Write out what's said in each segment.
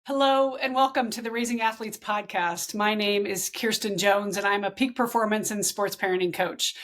Hello and welcome to the Raising Athletes podcast. My name is Kirsten Jones and I'm a peak performance and sports parenting coach.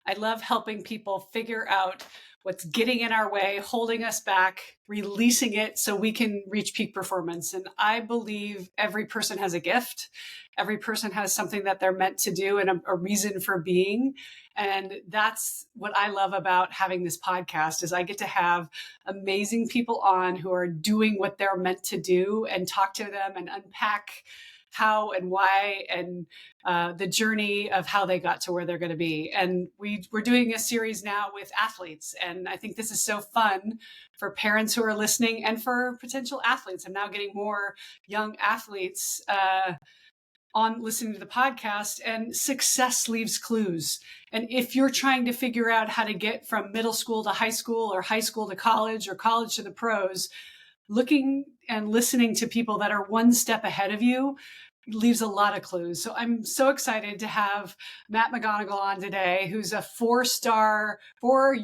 I love helping people figure out what's getting in our way, holding us back, releasing it so we can reach peak performance. And I believe every person has a gift. Every person has something that they're meant to do and a reason for being. And that's what I love about having this podcast is I get to have amazing people on who are doing what they're meant to do and talk to them and unpack how and why and the journey of how they got to where they're going to be. And we're doing a series now with athletes. And I think this is so fun for parents who are listening and for potential athletes. I'm now getting more young athletes on listening to the podcast, and success leaves clues. And if you're trying to figure out how to get from middle school to high school or high school to college or college to the pros, looking and listening to people that are one step ahead of you leaves a lot of clues. So I'm so excited to have Matt McGonigle on today, who's a 4-year or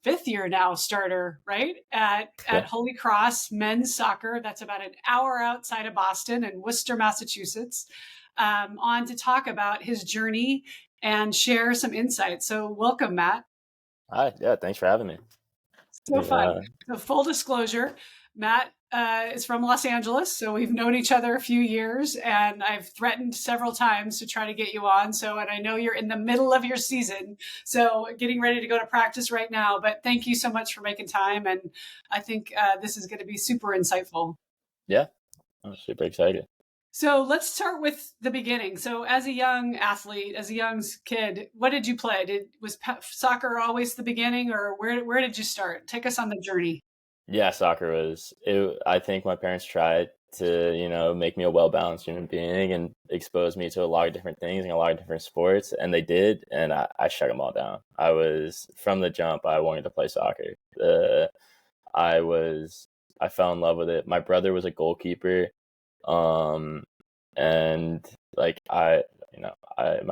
fifth year now starter, right? At Holy Cross men's soccer. That's about an hour outside of Boston in Worcester, Massachusetts, on to talk about his journey and share some insights. So welcome, Matt. Hi, yeah, thanks for having me. So fun. So full disclosure, Matt is from Los Angeles, so we've known each other a few years, and I've threatened several times to try to get you on. And I know you're in the middle of your season, so getting ready to go to practice right now. But thank you so much for making time, and I think this is going to be super insightful. Yeah, I'm super excited. So let's start with the beginning. So as a young athlete, as a young kid, what did you play? Was soccer always the beginning, or where did you start? Take us on the journey. Yeah, soccer was it. I think my parents tried to, make me a well-balanced human being and expose me to a lot of different things and a lot of different sports, and they did, and I shut them all down. I was, from the jump, I wanted to play soccer. I fell in love with it. My brother was a goalkeeper, and like my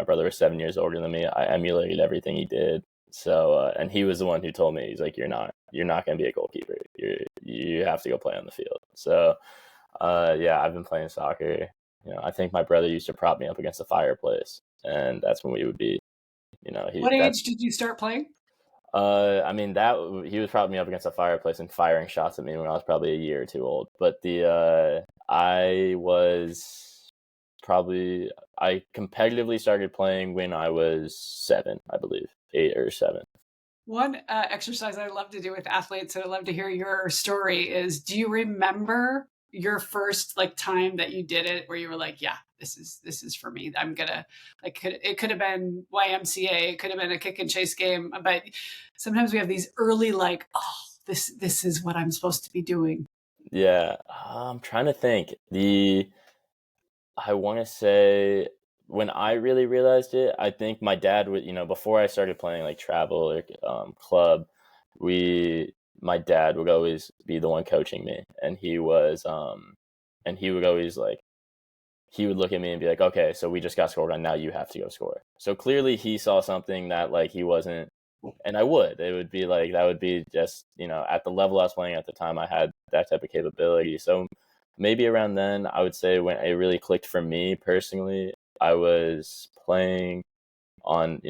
brother was 7 years older than me. I emulated everything he did. So, and he was the one who told me, he's like, you're not going to be a goalkeeper. You have to go play on the field. So, yeah, I've been playing soccer. I think my brother used to prop me up against the fireplace, and that's when we would be, What age did you start playing? He was propping me up against a fireplace and firing shots at me when I was probably a year or two old. But I competitively started playing when I was 7, I believe, 8 or 7. One exercise I love to do with athletes, and I love to hear your story, is do you remember your first time that you did it where you were like, yeah, this is for me. I'm gonna it could have been YMCA, it could have been a kick and chase game, but sometimes we have these early this is what I'm supposed to be doing. Yeah, I'm trying to think. I want to say when I really realized it, I think my dad would, before I started playing like travel or club, my dad would always be the one coaching me, and he would always he would look at me and be like, okay, so we just got scored on, now you have to go score. So clearly he saw something that he wasn't, and it would be that would be just, at the level I was playing at the time, I had that type of capability. So maybe around then, I would say when it really clicked for me personally, I was playing on,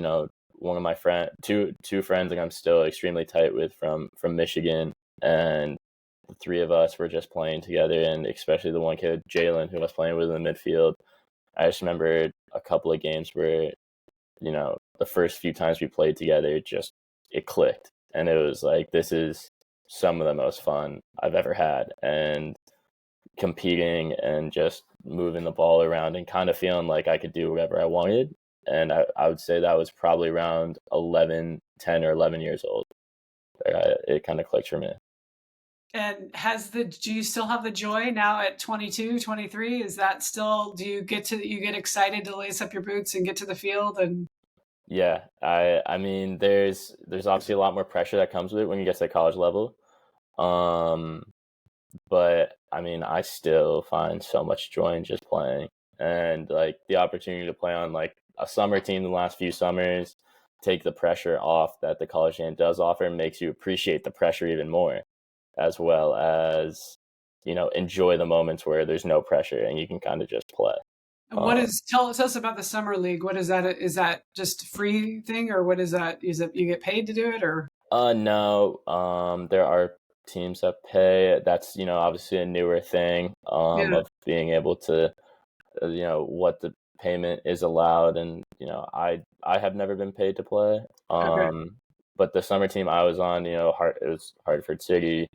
one of my two friends that I'm still extremely tight with from Michigan, and the three of us were just playing together, and especially the one kid, Jalen, who I was playing with in the midfield. I just remember a couple of games where, the first few times we played together, it clicked, and it was like, this is some of the most fun I've ever had, and competing and just moving the ball around and kind of feeling like I could do whatever I wanted. And I would say that was probably around 10 or 11 years old. It kind of clicked for me. And do you still have the joy now at 22, 23? Is that still, do you get excited to lace up your boots and get to the field? And yeah, I mean, there's obviously a lot more pressure that comes with it when you get to the college level. But I mean, I still find so much joy in just playing, and the opportunity to play on a summer team the last few summers, take the pressure off that the college game does offer, makes you appreciate the pressure even more, as well as enjoy the moments where there's no pressure and you can kind of just play. And what is tell us about the summer league? What is that? Is that just a free thing, or what is that? Is it you get paid to do it, or? No, there are teams that pay. That's, obviously a newer thing, Yeah. of being able to, what the payment is allowed. And, I have never been paid to play. Okay. But the summer team I was on, it was Hartford City,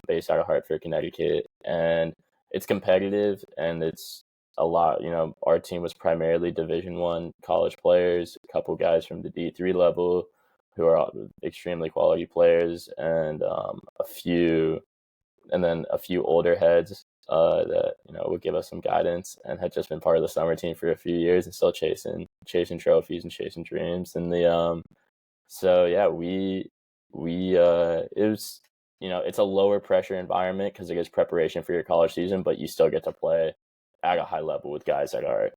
based out of Hartford, Connecticut. And it's competitive and it's a lot, our team was primarily Division I college players, a couple guys from the D3 level who are extremely quality players, and a few older heads that would give us some guidance, and had just been part of the summer team for a few years and still chasing trophies and chasing dreams. And so yeah, it was, it's a lower pressure environment because it gives preparation for your college season, but you still get to play at a high level with guys that are,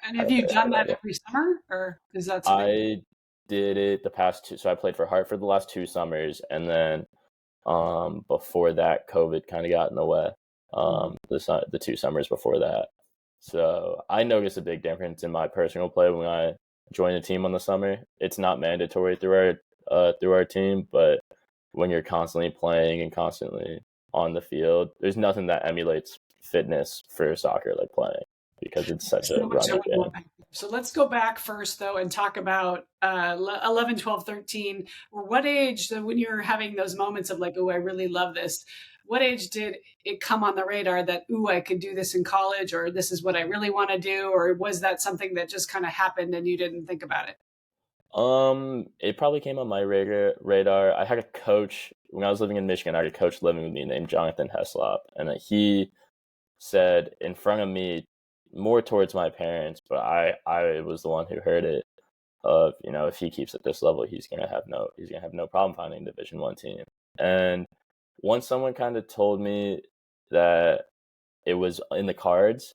And at have a you very high done that level. every summer, or is that something? I did it the past two. So I played for Hartford the last 2 summers, and then before that, COVID kind of got in the way. The 2 summers before that. So I noticed a big difference in my personal play when I joined a team on the summer. It's not mandatory through our team, but when you're constantly playing and constantly on the field, there's nothing that emulates fitness for soccer like playing, because it's such a So much I running want to go game. back. So let's go back first, though, and talk about 11, 12, 13. Or what age, when you're having those moments of like, oh, I really love this, what age did it come on the radar that, ooh, I could do this in college, or this is what I really want to do? Or was that something that just kind of happened and you didn't think about it? It probably came on my radar. I had a coach when I was living in Michigan. I had a coach living with me named Jonathan Heslop, and he said in front of me, more towards my parents, but I was the one who heard it. Of, if he keeps at this level, he's gonna have no problem finding a Division I team. And once someone kind of told me that it was in the cards,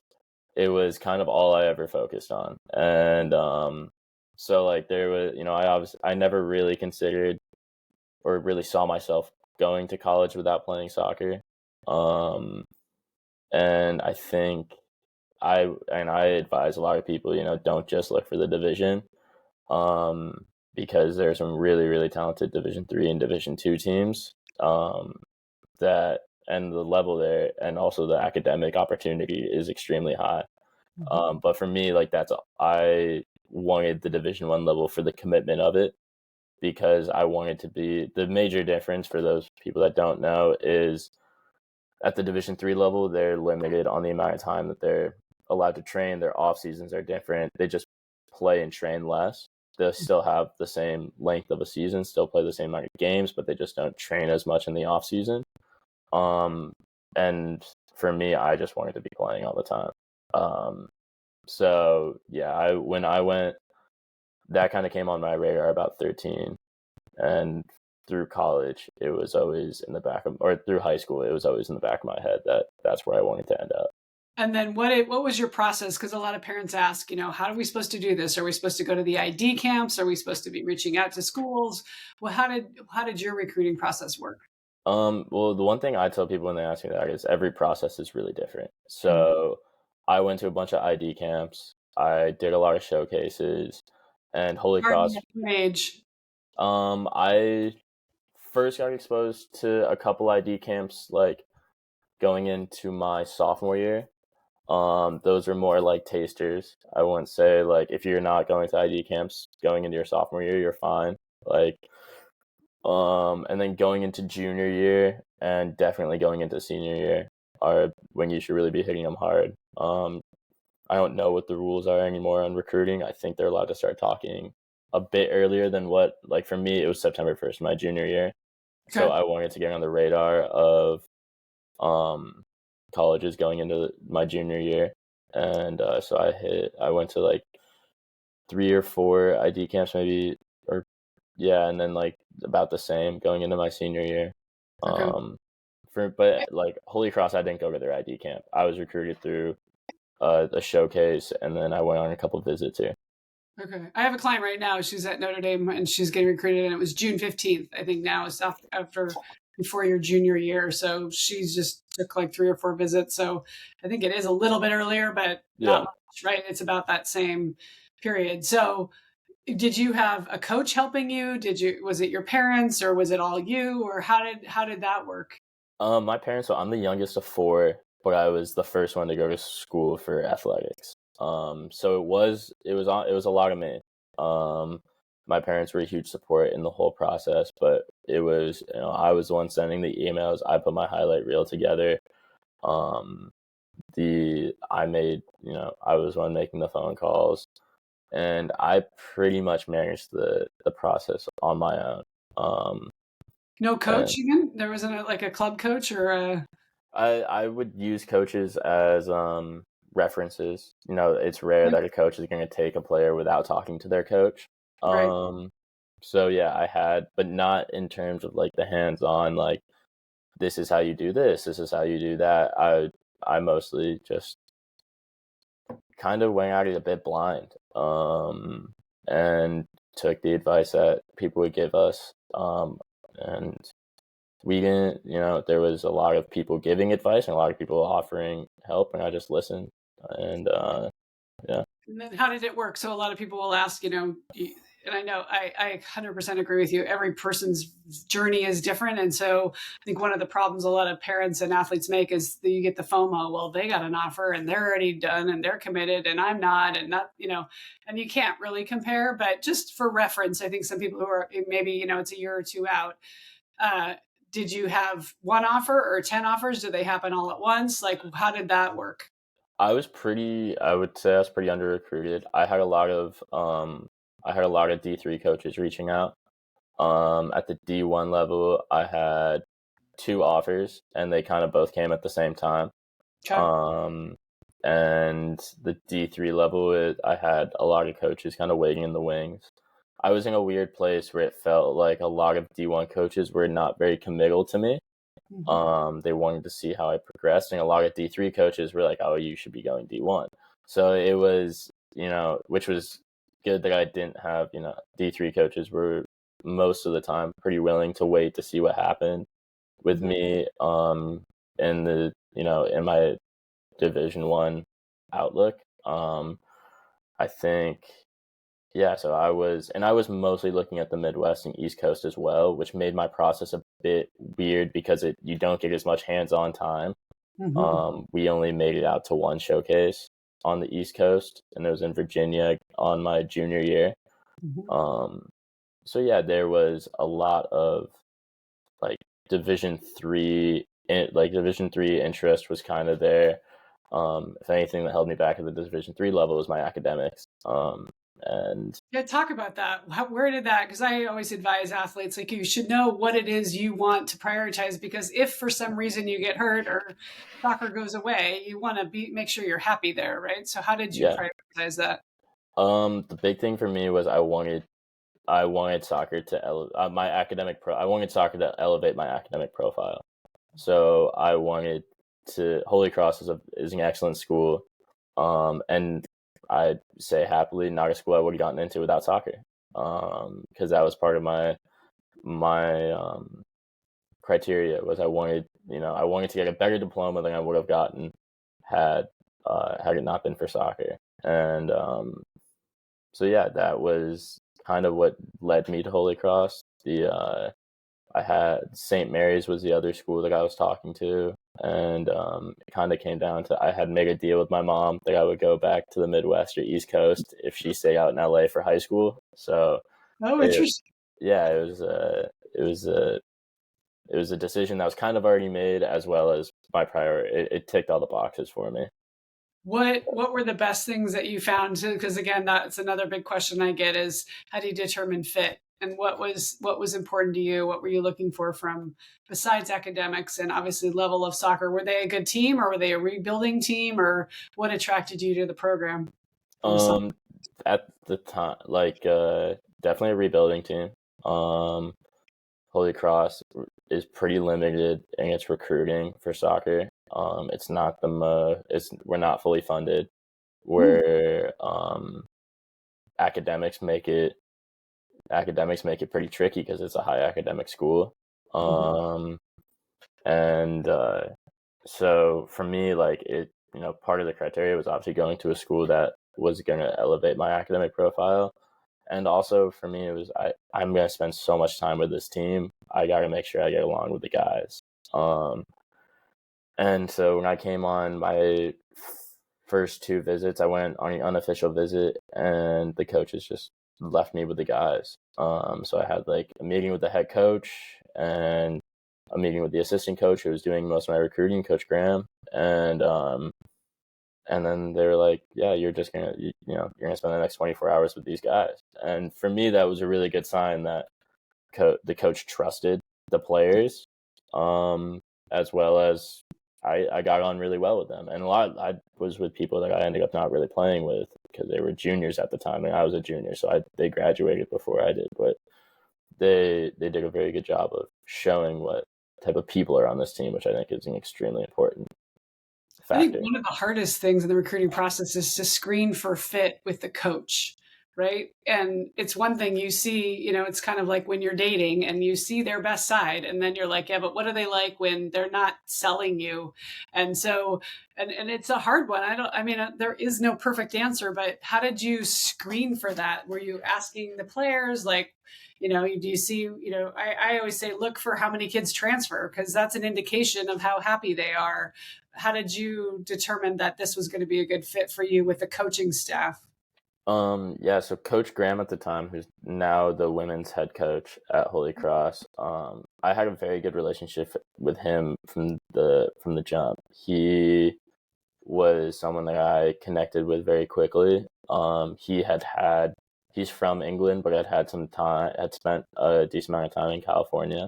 it was kind of all I ever focused on. And so like there was, I never really considered or really saw myself going to college without playing soccer. Um, and I think I advise a lot of people, don't just look for the division, because there's some really, really talented Division III and Division II teams, that and the level there, and also the academic opportunity is extremely high. But for me, like I wanted the Division I level for the commitment of it, because I wanted to be the major difference for those people that don't know is at the Division III level, they're limited on the amount of time that they're allowed to train. Their off seasons are different. They just play and train less. They still have the same length of a season, still play the same amount of games, but they just don't train as much in the off season. And for me, I just wanted to be playing all the time. So yeah, when I went, that kind of came on my radar about 13, and through college, it was always in the back of, or through high school, it was always in the back of my head that that's where I wanted to end up. And then what was your process? Because a lot of parents ask, how are we supposed to do this? Are we supposed to go to the ID camps? Are we supposed to be reaching out to schools? Well, how did your recruiting process work? Well, the one thing I tell people when they ask me that is every process is really different. Mhm. So I went to a bunch of ID camps. I did a lot of showcases, and Holy Cross. Starting at what age? I first got exposed to a couple ID camps like going into my sophomore year. Those were more like tasters. I wouldn't say like if you're not going to ID camps going into your sophomore year, you're fine. Like, and then going into junior year and definitely going into senior year are when you should really be hitting them hard. I don't know what the rules are anymore on recruiting. I think they're allowed to start talking a bit earlier than what, like for me, it was September 1st, my junior year. So Okay. I wanted to get on the radar of um, colleges going into my junior year. And so I went to like 3 or 4 ID camps maybe, or yeah, and then like about the same going into my senior year. Okay. But like Holy Cross, I didn't go to their ID camp. I was recruited through the showcase, and then I went on a couple visits here. Okay. I have a client right now. She's at Notre Dame and she's getting recruited, and it was June 15th. I think now is after before your junior year. So she's just took like 3 or 4 visits. So I think it is a little bit earlier, but not Yeah. much, right? It's about that same period. So did you have a coach helping you? Was it your parents or was it all you, or how did that work? My parents, so I'm the youngest of four, but I was the first one to go to school for athletics. So it was a lot of me. Um, my parents were a huge support in the whole process, but it was, I was the one sending the emails. I put my highlight reel together. Um, I was one making the phone calls, and I pretty much managed the process on my own. Um, No coach and even? There wasn't like a club coach or a I would use coaches as references. It's rare yeah, that a coach is going to take a player without talking to their coach. right. So yeah, I had, but not in terms of like the hands-on, like this is how you do this is how you do that. I mostly just kind of went at it a bit blind, and took the advice that people would give us. And we didn't, there was a lot of people giving advice and a lot of people offering help, and I just listened. And yeah. And then how did it work? So a lot of people will ask, and I know I 100% agree with you. Every person's journey is different. And so I think one of the problems a lot of parents and athletes make is that you get the FOMO. Well, they got an offer and they're already done and they're committed and I'm not, and not, and you can't really compare. But just for reference, I think some people who are maybe, it's a year or two out. Uh, did you have one offer or 10 offers? Did they happen all at once? Like, how did that work? I would say I was pretty under recruited. I had a lot of D3 coaches reaching out. At the D1 level, I had two offers, and they kind of both came at the same time. Okay. Um, and the D3 level, I had a lot of coaches kind of waiting in the wings. I was in a weird place where it felt like a lot of D1 coaches were not very committal to me. Mhm. They wanted to see how I progressed, and a lot of D3 coaches were like, "Oh, you should be going D1." So it was, which was good that I didn't have, D3 coaches were most of the time pretty willing to wait to see what happened with Mhm. me, in my Division 1 outlook. I think, yeah, so I was mostly looking at the Midwest and East Coast as well, which made my process a bit weird because you don't get as much hands-on time. Mhm. We only made it out to one showcase on the East Coast, and it was in Virginia on my junior year. Mhm. Um, so yeah, there was a lot of like Division 3 interest was kind of there. If anything that held me back at the Division 3 level was my academics. And Yeah, talk about that. Where did that? Because I always advise athletes like you should know what it is you want to prioritize. Because if for some reason you get hurt or soccer goes away, you want to make sure you're happy there, right? So how did you yeah, prioritize that? the big thing for me was I wanted soccer to I wanted soccer to elevate my academic profile. So I wanted to Holy Cross is an excellent school, and I'd say happily not a school I would have gotten into without soccer, because that was part of my criteria was I wanted to get a better diploma than I would have gotten had had it not been for soccer. And so yeah, that was kind of what led me to Holy Cross. I had St. Mary's was the other school that I was talking to, and it kind of came down to I had made a deal with my mom that I would go back to the Midwest or East Coast if she stayed out in LA for high school. So Oh, it interesting. yeah, it was a decision that was kind of already made, as well as my priority. It ticked all the boxes for me. What were the best things that you found? Because again, that's another big question I get is how do you determine fit? And what was important to you? What were you looking for from besides academics and obviously level of soccer? Were they a good team or were they a rebuilding team or what attracted you to the program from some? Um, at the time, like definitely a rebuilding team. Um, Holy Cross is pretty limited in its recruiting for soccer. It's not we're not fully funded. Hmm. Where academics make it pretty tricky because it's a high academic school. Mhm. And so for me, like part of the criteria was obviously going to a school that was going to elevate my academic profile. And also for me, it was I'm going to spend so much time with this team. I got to make sure I get along with the guys. And so when I came on my first 2 visits, I went on an unofficial visit, and the coaches just left me with the guys. So I had like a meeting with the head coach and a meeting with the assistant coach who was doing most of my recruiting, Coach Graham, and then they were like, "Yeah, you're just you're gonna spend the next 24 hours with these guys." And for me, that was a really good sign that the coach trusted the players, as well as I got on really well with them. And I was with people that I ended up not really playing with because they were juniors at the time, and I was a junior, so they graduated before I did. But they did a very good job of showing what type of people are on this team, which I think is an extremely important I think factor. one of the hardest things in the recruiting process is to screen for fit with the coach, right? And it's one thing you see, it's kind of like when you're dating and you see their best side, and then you're like, yeah, but what are they like when they're not selling you? And so, and it's a hard one. There is no perfect answer, but how did you screen for that? Were you asking the players, like, do you see, I always say, look for how many kids transfer, because that's an indication of how happy they are. How did you determine that this was going to be a good fit for you with the coaching staff? Yeah, so Coach Graham at the time, who's now the women's head coach at Holy Cross, I had a very good relationship with him from the jump. He was someone that I connected with very quickly. He's from England, but had spent a decent amount of time in California.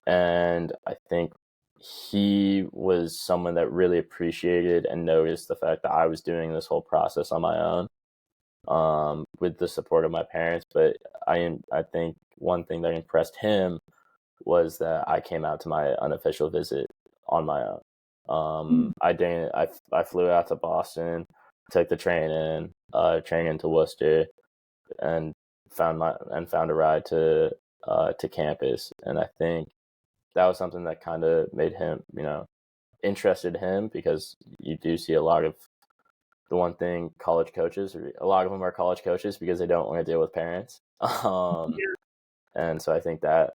And I think he was someone that really appreciated and noticed the fact that I was doing this whole process on my own, with the support of my parents. But I think one thing that impressed him was that I came out to my unofficial visit on my own. I flew out to Boston, took the train into Worcester, and found a ride to campus. And I think that was something that kind of made him, interested him, because you do see a lot of the one thing a lot of them are college coaches because they don't want to deal with parents. And so I think that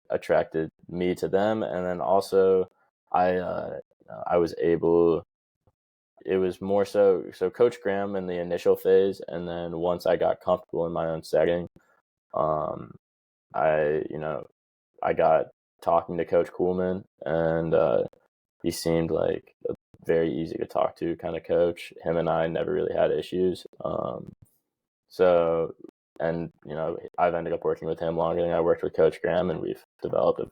attracted me to them. And then also I was able, it was more so Coach Graham in the initial phase. And then once I got comfortable in my own setting, um, I got talking to Coach Kuhlman, and he seemed like a very easy to talk to kind of coach. Him and I never really had issues. So, and I've ended up working with him longer than I worked with Coach Graham, and we've developed a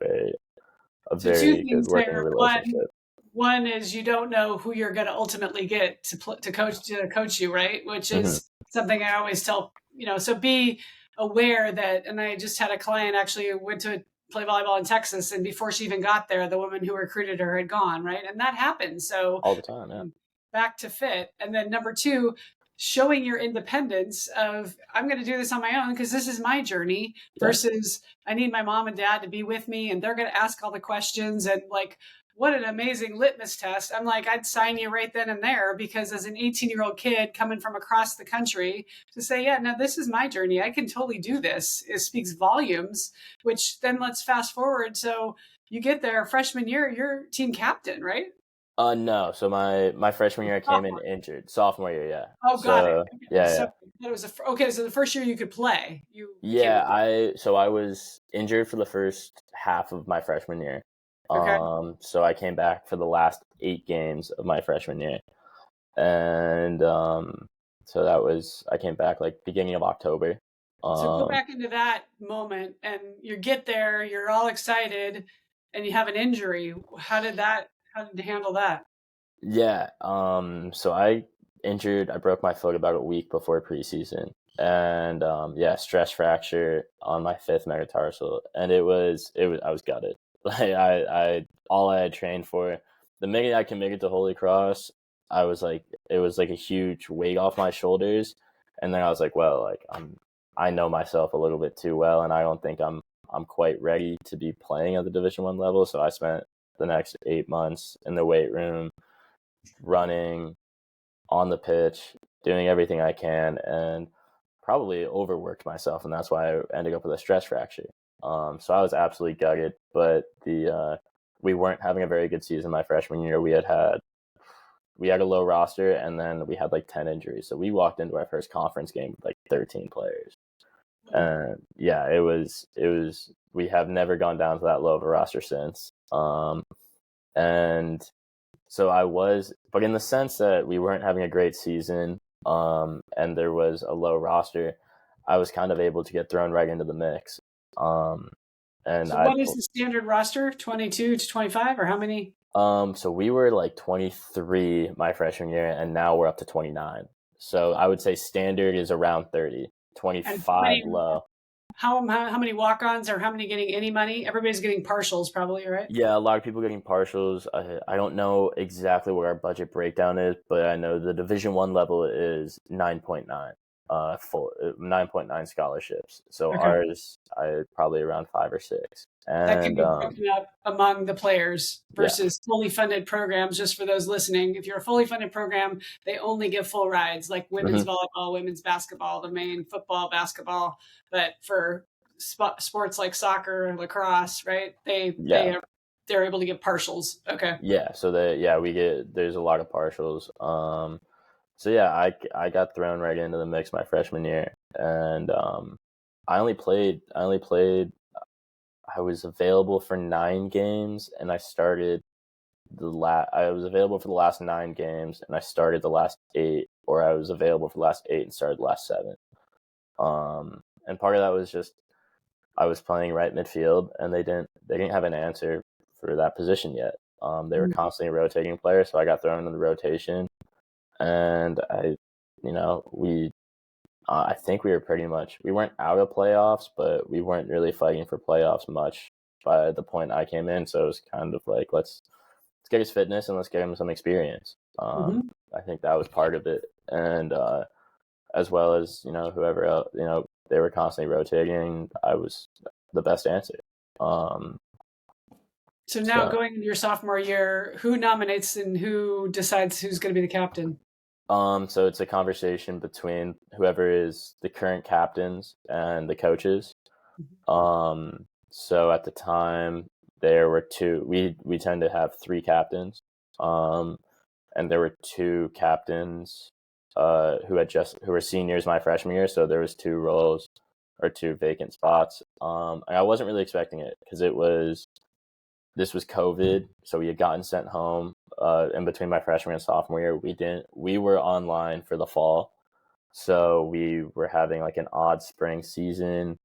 So two very good things working there. relationship. One is you don't know who you're going to ultimately get to coach you, right? Which Mm-hmm. is something I always tell, so be aware that. And I just had a client actually went to play volleyball in Texas, and before she even got there, the woman who recruited her had gone, right? And that happens. So All the time, yeah. back to fit. And then number two, showing your independence of, I'm going to do this on my own because this is my journey, versus I need my mom and dad to be with me and they're going to ask all the questions. And like, what an amazing litmus test. I'm like, I'd sign you right then and there, because as an 18-year-old kid coming from across the country to say, yeah, no, this is my journey, I can totally do this, it speaks volumes. Which then let's fast forward. So you get there freshman year, you're team captain, right? No. So my freshman year I came in injured. Sophomore year, yeah. Oh, got it. So Okay. yeah, So yeah. it was okay. So the first year you could play, you came Yeah, in. I was injured for the first half of my freshman year. Okay. So I came back for the last 8 games of my freshman year. And so I came back like beginning of October. So go Um back into that moment, and you get there, you're all excited, and you have an injury. How did you handle that? yeah, so I broke my foot about a week before preseason. And yeah, stress fracture on my fifth metatarsal, and I was gutted. Like I all I had trained for, the minute I committed to Holy Cross, I was like, it was like a huge weight off my shoulders. And then I was like, well, like I know myself a little bit too well, and I don't think I'm quite ready to be playing at the Division 1 level. So I spent the next 8 months in the weight room, running on the pitch, doing everything I can, and probably overworked myself, and that's why I ended up with a stress fracture. So I was absolutely gutted, but we weren't having a very good season my freshman year. We had a low roster, and then we had like 10 injuries. So we walked into our first conference game with like 13 players. And yeah, it was we have never gone down to that low of a roster since. And so but in the sense that we weren't having a great season, and there was a low roster, I was kind of able to get thrown right into the mix. And So what is the standard roster? 22 to 25, or how many? So we were like 23 my freshman year, and now we're up to 29. So I would say standard is around 30, 25 low. How many walk-ons, or how many getting any money? Everybody's getting partials probably, right? Yeah, a lot of people getting partials. I don't know exactly what our budget breakdown is, but I know the Division I level is 9.9, full 9.9 scholarships. So ours, probably around 5 or 6. And that can be broken up among the players versus fully funded programs. Just for those listening, if you're a fully funded program, they only give full rides, like women's volleyball, women's basketball, the main football, basketball. But for sports like soccer and lacrosse, right? They're able to get partials. Okay. Yeah. So there's a lot of partials. So yeah, I got thrown right into the mix my freshman year, and I was available for 9 games, and I was available for the last 9 games, and I started the last 8, or I was available for the last 8 and started the last 7. And part of that was just I was playing right midfield, and they didn't have an answer for that position yet. They were constantly rotating players, so I got thrown into the rotation, and I think we weren't out of playoffs, but we weren't really fighting for playoffs much by the point I came in. So it was kind of like, let's get his fitness and let's get him some experience. I think that was part of it. And as well as, whoever else, they were constantly rotating. I was the best answer. So now going into your sophomore year, who nominates and who decides who's going to be the captain? So it's a conversation between whoever is the current captains and the coaches. So at the time there were 2. We tend to have 3 captains. And there were 2 captains who were seniors my freshman year. So there was 2 roles, or 2 vacant spots. And I wasn't really expecting it because this was COVID, so we had gotten sent home in between my freshman and sophomore year. We were online for the fall, so we were having like an odd spring season.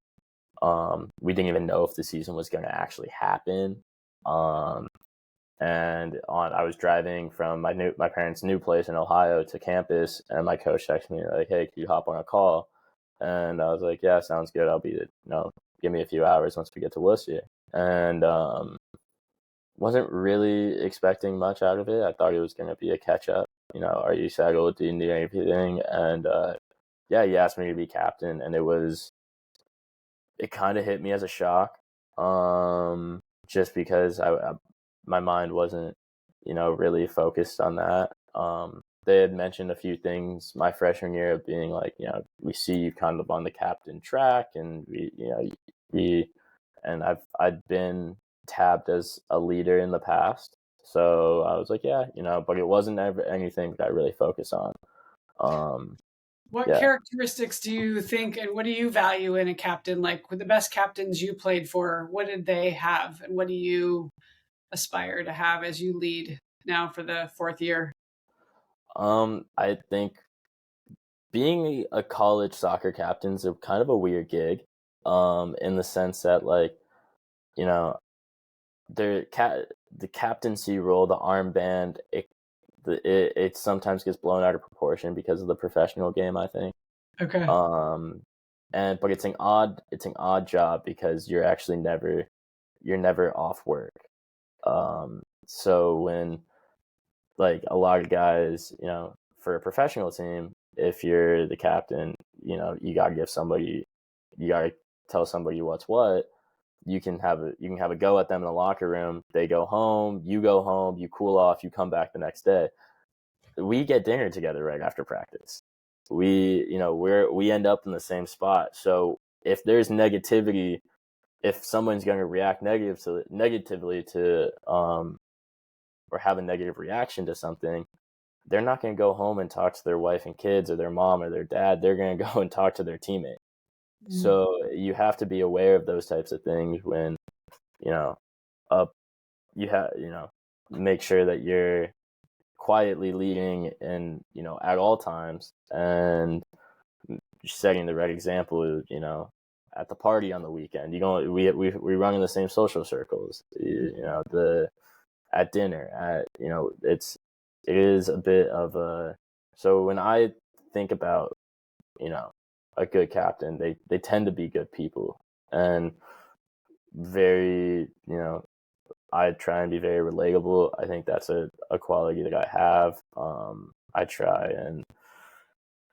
We didn't even know if the season was going to actually happen. I was driving from my parents' new place in Ohio to campus, and my coach texted me like, "Hey, can you hop on a call?" And I was like, "Yeah, sounds good. I'll be give me a few hours once we get to Worcester." And wasn't really expecting much out of it. I thought it was going to be a catch up. Are you settled? Do you need anything? And he asked me to be captain, and it kind of hit me as a shock, just because my mind wasn't, really focused on that. They had mentioned a few things my freshman year of being like, we see you kind of on the captain track, and I'd been tabbed as a leader in the past, so I was like, but it wasn't ever anything that I really focused on. What characteristics do you think, and what do you value in a captain? Like, with the best captains you played for, what did they have, and what do you aspire to have as you lead now for the 4th year? I think being a college soccer captain is kind of a weird gig, in the sense that, like, the captaincy role, the armband, it sometimes gets blown out of proportion because of the professional game, I think. Okay. But it's an odd job because you're never off work. So when, like, a lot of guys, for a professional team, if you're the captain, you gotta tell somebody what's what. you can have a go at them in the locker room. They go home, you cool off, you come back the next day. We get dinner together right after practice. We end up in the same spot. So if there's negativity, if someone's going to react negatively to or have a negative reaction to something, they're not going to go home and talk to their wife and kids or their mom or their dad. They're going to go and talk to their teammate. Mm-hmm. So you have to be aware of those types of things when, make sure that you're quietly leading and, at all times, and setting the right example, at the party on the weekend. We run in the same social circles, at dinner, it is a bit of a, so when I think about, a good captain, they tend to be good people and very, I try and be very relatable. I think that's a quality that I have. I try, and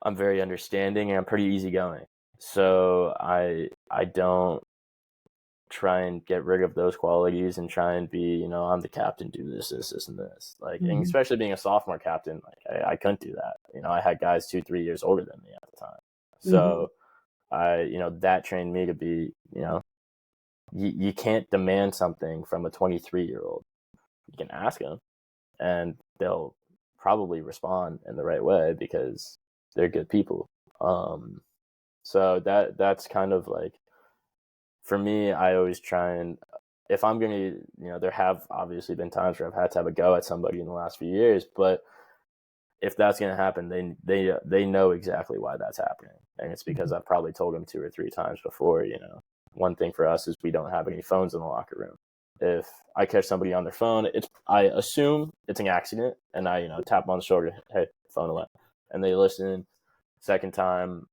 I'm very understanding, and I'm pretty easygoing. So I don't try and get rid of those qualities and try and be, I'm the captain, do this, and this. Like, mm-hmm. And especially being a sophomore captain, like I couldn't do that. I had guys 2-3 years older than me at the time. So mm-hmm. That trained me to be, you can't demand something from a 23-year-old. You can ask them, and they'll probably respond in the right way because they're good people. So that's kind of like, for me, I always try and, if I'm going to, there have obviously been times where I've had to have a go at somebody in the last few years, but if that's going to happen, they know exactly why that's happening. And it's because I've probably told them 2 or 3 times before. One thing for us is we don't have any phones in the locker room. If I catch somebody on their phone, I assume it's an accident, and I, tap them on the shoulder, hey, phone away. And they listen. Second time,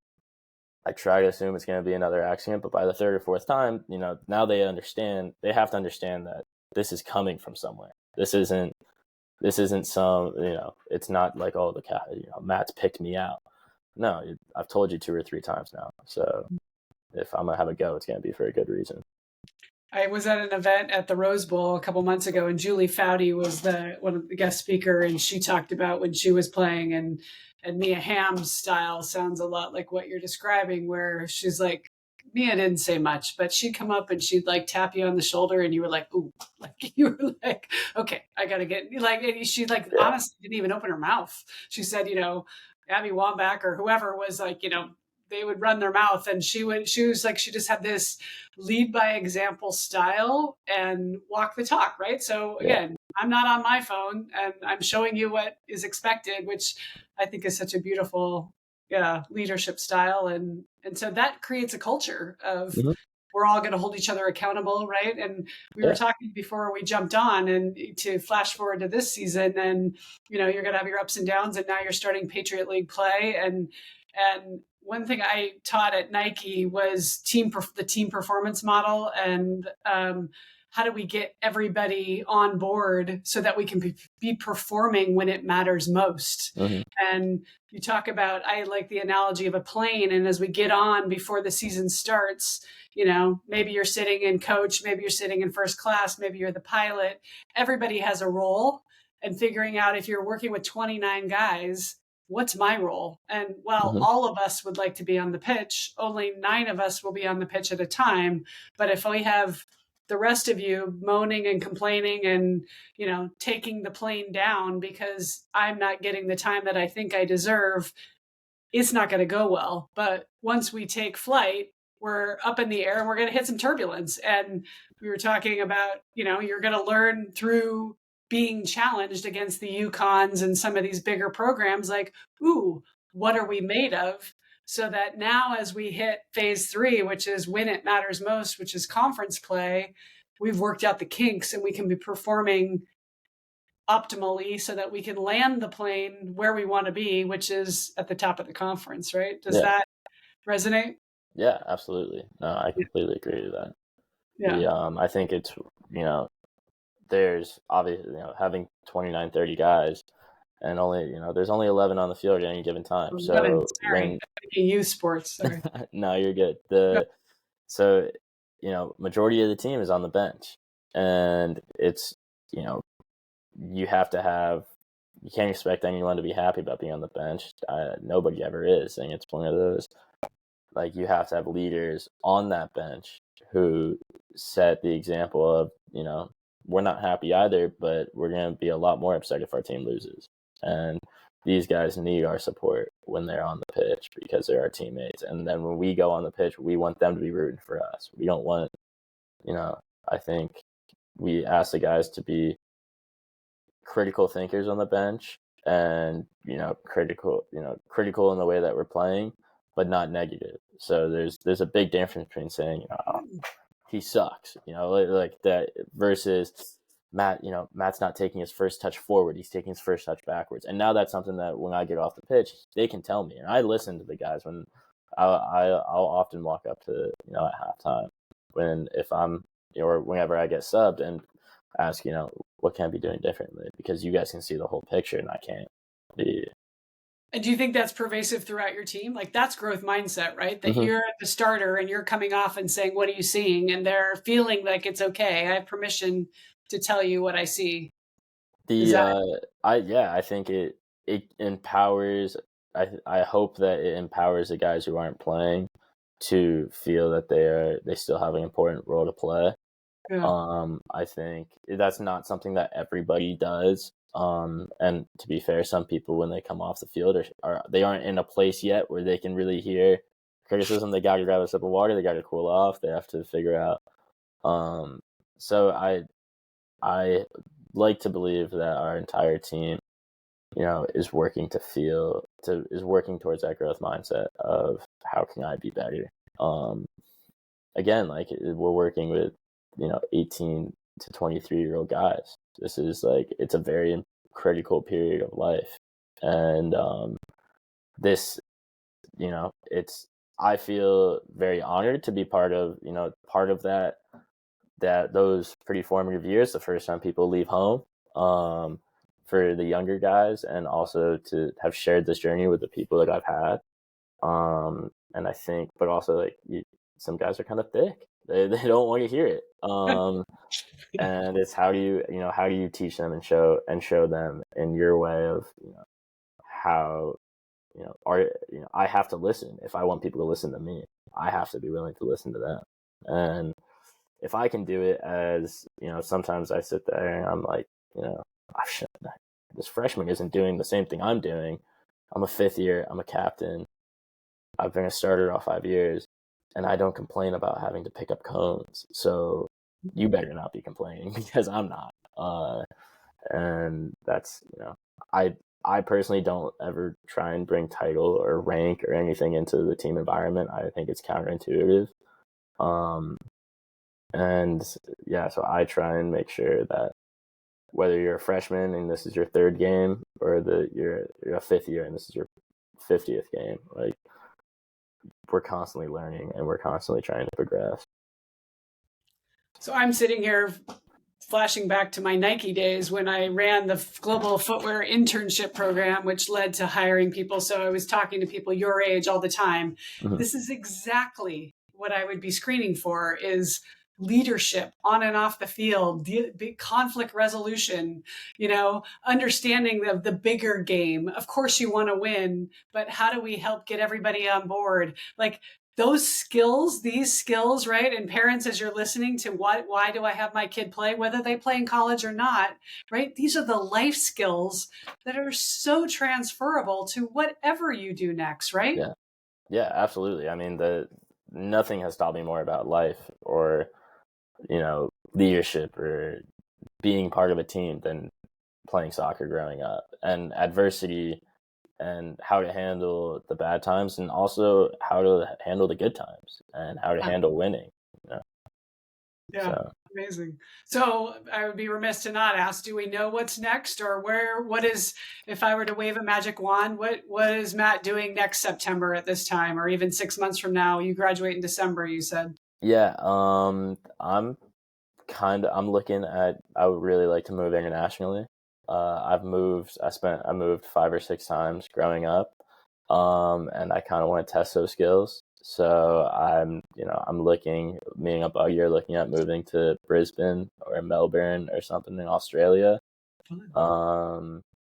I try to assume it's going to be another accident, but by the 3rd or 4th time, now they have to understand that this is coming from somewhere. This isn't some, it's not like, oh, the cat, Matt's picked me out. No, I've told you 2 or 3 times now. So if I'm going to have a go, it's going to be for a good reason. I was at an event at the Rose Bowl a couple months ago, and Julie Foudy was one of the guest speaker, and she talked about when she was playing, and Mia Hamm's style sounds a lot like what you're describing, where she's like, Mia didn't say much, but she'd come up and she'd like tap you on the shoulder, and you were like, ooh, like you were like, okay, I gotta get, like, and she like honestly didn't even open her mouth. She said, Abby Wambach or whoever was like, they would run their mouth, and she was like, she just had this lead by example style and walk the talk, right? So again, I'm not on my phone, and I'm showing you what is expected, which I think is such a beautiful leadership style. And so that creates a culture of we're all going to hold each other accountable, right? And we were talking before we jumped on, and to flash forward to this season, and you're going to have your ups and downs, and now you're starting Patriot League play, and one thing I taught at Nike was the team performance model, and how do we get everybody on board so that we can be performing when it matters most. Mm-hmm. And you talk about, I like the analogy of a plane, and as we get on before the season starts, maybe you're sitting in coach, maybe you're sitting in first class, maybe you're the pilot. Everybody has a role, and figuring out, if you're working with 29 guys, what's my role? And while all of us would like to be on the pitch, only 9 of us will be on the pitch at a time. But if we have the rest of you moaning and complaining and, taking the plane down because I'm not getting the time that I think I deserve, it's not going to go well. But once we take flight, we're up in the air and we're going to hit some turbulence. And we were talking about, you're going to learn through being challenged against the UConns and some of these bigger programs, like, ooh, what are we made of? So that now as we hit phase 3, which is when it matters most, which is conference play, we've worked out the kinks and we can be performing optimally so that we can land the plane where we want to be, which is at the top of the conference, right? Does that resonate? Yeah, absolutely. No, I completely agree with that. Yeah. I think it's, there's obviously, having 29, 30 guys, and only, there's only 11 on the field at any given time. So youth sports. Sorry. No, you're good. So majority of the team is on the bench, and it's, you have to have, you can't expect anyone to be happy about being on the bench. Nobody ever is, and it's one of those, like, you have to have leaders on that bench who set the example of, we're not happy either, but we're going to be a lot more upset if our team loses. And these guys need our support when they're on the pitch because they're our teammates. And then when we go on the pitch, we want them to be rooting for us. We don't want, I think we ask the guys to be critical thinkers on the bench and, critical in the way that we're playing, but not negative. So there's a big difference between saying, he sucks, like that, versus Matt, Matt's not taking his first touch forward. He's taking his first touch backwards. And now that's something that when I get off the pitch, they can tell me. And I listen to the guys when I'll often walk up to, at halftime if I'm, or whenever I get subbed and ask, what can I be doing differently? Because you guys can see the whole picture and I can't. And do you think that's pervasive throughout your team? Like, that's growth mindset, right? That you're the starter and you're coming off and saying, what are you seeing? And they're feeling like it's okay. I have permission to tell you what I see. I think it empowers. I hope that it empowers the guys who aren't playing to feel that they still have an important role to play. Yeah. I think that's not something that everybody does. And to be fair, some people, when they come off the field, they aren't in a place yet where they can really hear criticism. They got to grab a sip of water. They got to cool off. They have to figure out. So I like to believe that our entire team, is working towards that growth mindset of how can I be better. Again, like, we're working with 18 to 23-year-old guys. This is it's a very critical period of life, and this, I feel very honored to be part of that those pretty formative years, the first time people leave home, for the younger guys, and also to have shared this journey with the people that I've had. And I think, but also some guys are kind of thick. They don't want to hear it. And it's how do you teach them and show them in your way of, how, I have to listen. If I want people to listen to me, I have to be willing to listen to them. And if I can do it, as, sometimes I sit there and I'm like, this freshman isn't doing the same thing I'm doing. I'm a fifth year. I'm a captain. I've been a starter all 5 years, and I don't complain about having to pick up cones. So you better not be complaining, because I'm not. And that's, I personally don't ever try and bring title or rank or anything into the team environment. I think it's counterintuitive. And yeah, so I try and make sure that whether you're a freshman and this is your third game, or you're a fifth year and this is your 50th game, we're constantly learning and we're constantly trying to progress. So I'm sitting here flashing back to my Nike days when I ran the global footwear internship program, which led to hiring people. So I was talking to people your age all the time. Mm-hmm. This is exactly what I would be screening for, is leadership on and off the field, conflict resolution, understanding of the bigger game. Of course you want to win, but how do we help get everybody on board? Those skills, these skills, right? And parents, as you're listening to why do I have my kid play, whether they play in college or not, right? These are the life skills that are so transferable to whatever you do next, right? Yeah, absolutely. I mean, nothing has taught me more about life or, leadership or being part of a team than playing soccer growing up, and adversity, and how to handle the bad times, and also how to handle the good times, and how to handle winning. Yeah, so. Amazing. So I would be remiss to not ask, do we know what's next, or if I were to wave a magic wand, what is Matt doing next September at this time, or even 6 months from now? You graduate in December, you said. Yeah. I'm looking at, I would really like to move internationally. I moved 5 or 6 times growing up. And I kind of want to test those skills. So I'm looking, me and a buddy are looking at moving to Brisbane or Melbourne or something in Australia.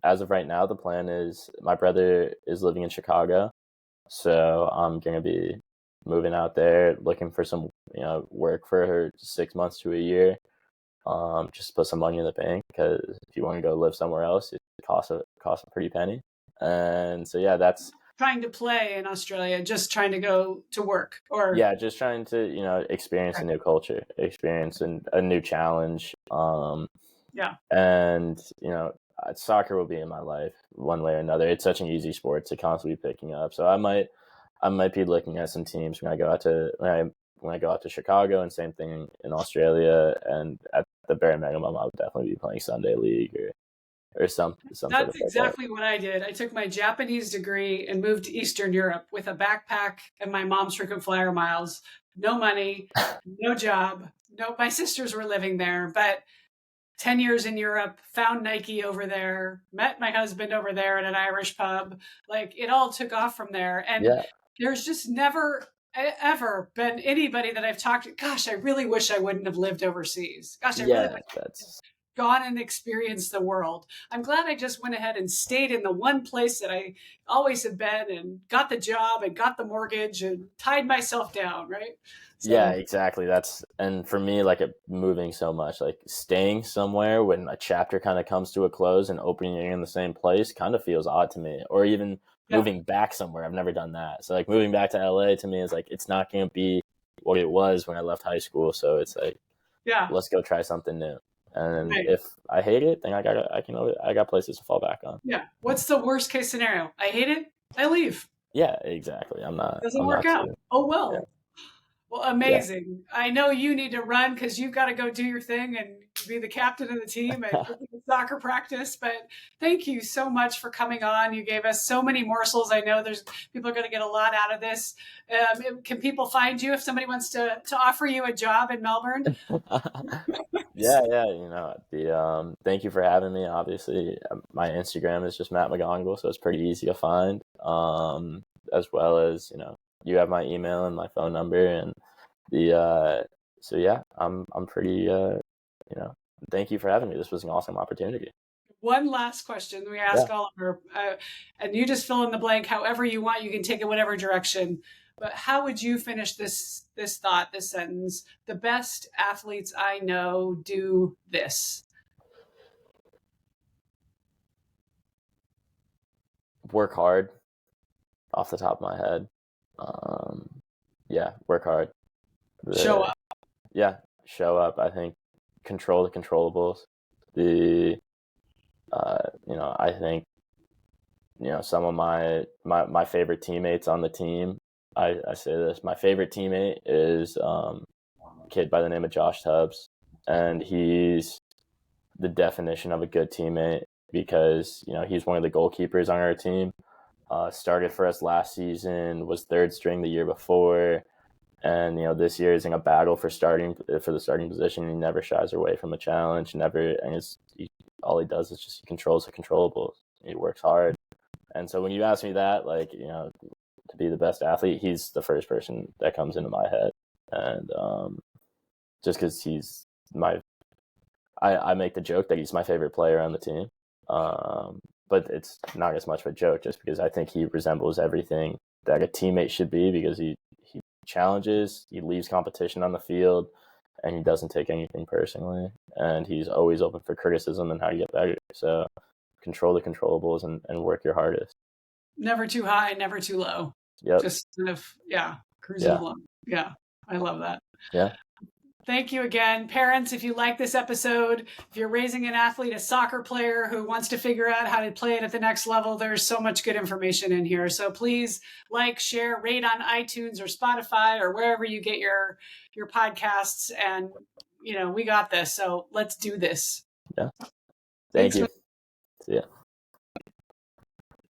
As of right now, the plan is my brother is living in Chicago, so I'm gonna be moving out there, looking for some work for 6 months to a year, just to put some money in the bank, because if you want to go live somewhere else, it costs a pretty penny. And so yeah, that's Trying to play in Australia, just trying to go to work, or yeah, just trying to experience a new culture, experience a new challenge. Yeah. And soccer will be in my life one way or another. It's such an easy sport to constantly be picking up. So I might be looking at some teams when I go out to Chicago, and same thing in Australia. And at the bare minimum, I would definitely be playing Sunday League or some sort That's of football. exactly what I did. I took my Japanese degree and moved to Eastern Europe with a backpack and my mom's frequent flyer miles. No money, no job. No, my sisters were living there, but 10 years in Europe, found Nike over there, met my husband over there at an Irish pub. Like, it all took off from there. And Yeah, there's just never ever been anybody that I've talked to. Gosh, I really wish I wouldn't have lived overseas. Gosh, I really yeah, wish that's gone and experienced the world. I'm glad I just went ahead and stayed in the one place that I always have been, and got the job and got the mortgage and tied myself down, right? Yeah, So exactly. And for me, like moving so much, like staying somewhere when a chapter kind of comes to a close and opening in the same place kind of feels odd to me. Or even yeah, moving back somewhere, I've never done that. So like moving back to LA to me is like it's not going to be what it was when I left high school. So it's like yeah, let's go try something new. And right. if I hate it, then I got places to fall back on. Yeah. What's the worst case scenario? I hate it. I leave. Yeah, exactly. I'm not Doesn't I'm work not out. too. Oh Yeah, well. Well, yeah. amazing. I know you need to run because you've got to go do your thing and be the captain of the team at soccer practice. But thank you so much for coming on. You gave us so many morsels. I know there's people are going to get a lot out of this. Can people find you if somebody wants to offer you a job in Melbourne? Yeah. The thank you for having me. Obviously, my Instagram is just Matt McGonigle, so it's pretty easy to find. As well as you have my email and my phone number, and the so yeah, I'm pretty thank you for having me. This was an awesome opportunity. One last question we Yeah. ask all of our, and you just fill in the blank however you want. You can take it whatever direction. But how would you finish this thought, this sentence? The best athletes I know do this. Work hard off the top of my head. Um, yeah, work hard. Show The up. Yeah, show up. I think control the controllables. The I think some of my favorite teammates on the team. I say this. My favorite teammate is a kid by the name of Josh Tubbs, and he's the definition of a good teammate because he's one of the goalkeepers on our team. Started for us last season, was third string the year before, and this year is in a battle for the starting position. He never shies away from a challenge. Never, and all he does is just he controls the controllables. He works hard, and so when you ask me that, like to be the best athlete, he's the first person that comes into my head, and just because he's my, I make the joke that he's my favorite player on the team, but it's not as much of a joke, just because I think he resembles everything that a teammate should be, because he challenges, he leaves competition on the field, and he doesn't take anything personally, and he's always open for criticism and how to get better. So control the controllables and work your hardest. Never too high, never too low. Yep. Just kind of, yeah, cruising Yeah. along. Yeah, I love that. Yeah. Thank you again. Parents, if you like this episode, if you're raising an athlete, a soccer player who wants to figure out how to play it at the next level, there's so much good information in here. So please like, share, rate on iTunes or Spotify or wherever you get your podcasts. And, we got this. So let's do this. Yeah. Thank Thanks. you. See ya.